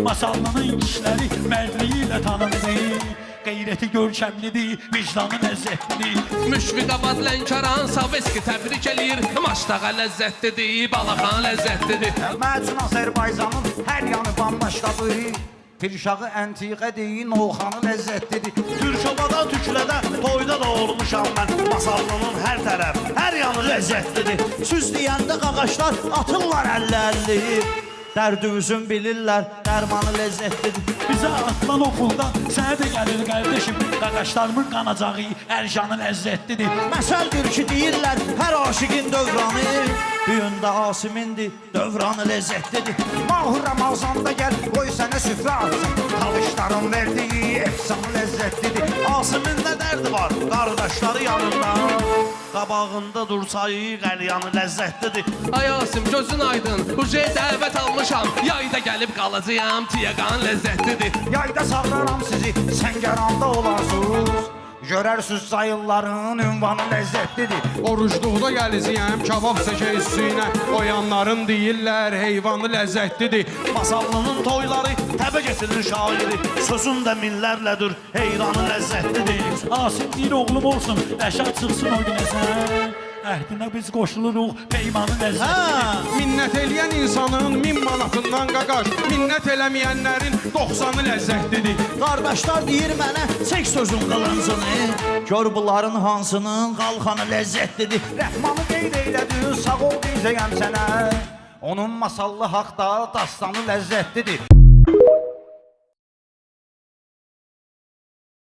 Masallının kişiləri mərdliyi ilə tanınır. Qeyrəti görkəmlidir, vicdanı ləzzətlidir. Müşfiqabad Lənkəran Saveski təbrik eləyir. Maştağa ləzzətlidir, Balaxan ləzzətlidir. Məcun Azərbaycanın hər yanı bambaşqadır. Pirşağı əntiqədir, Novxanı ləzzətlidir. Türkobada, Tüklədə, toyda da olmuşam mən. Masallının hər tərəf, hər yanı ləzzətlidir. Süz deyəndə qaqaşlar atırlar əlli-əlli. Dərdüvüzün bilirlər, dərmanı ləzzətlidir. Bizə atılan oxuldan sənə də gəlir qardeşim. Qaqaşlarımın qanacağı, ərcanı ləzzətlidir. Məsəldir ki, deyirlər, hər aşiqin dövranı. Düyündə Asimindir, dövranı ləzzətlidir. Mahur Ramazanda gəl, qoy sənə süfrə atsın. Talışların verdiyi efsanı ləzzətlidir. Asimin nə dərdi var, qardaşları yanında. Qabağında dursayı, qəlyanı ləzzətlidir. Ay Asim gözün aydın, Hücey dəvət almışam. Yayda gəlib qalacağam, Tiyaqan ləzzətlidir. Yayda sağlaram sizi, Səngəranda olarsınız. Görərsiniz sayılların ünvanı ləzzətlidir. Orucluqda gəliziyəm, kabab çəkək üstünə. Oyanların deyirlər, heyvanı ləzzətlidir. Masallının toyları təbə getirir şairi. Sözün də minlərlədir, heyranı ləzzətlidir. Asim deyir oğlum olsun, Rəşad çıxsın o günə sən. Əhdinə biz qoşuluruq, peymanı ləzzətlidir. Minnət eləyən insanın 1000 manatından qaqaş, minnət eləməyənlərin 90-ı ləzzətlidir. Qardaşlar deyir mənə, çək sözün qılıncını. Gör bunların hansının qalxanı ləzzətlidir. Rəhmanı qeyd eylədir, sağ ol deyəcəyəm sənə. Onun masallı haqda dastanı ləzzətlidir.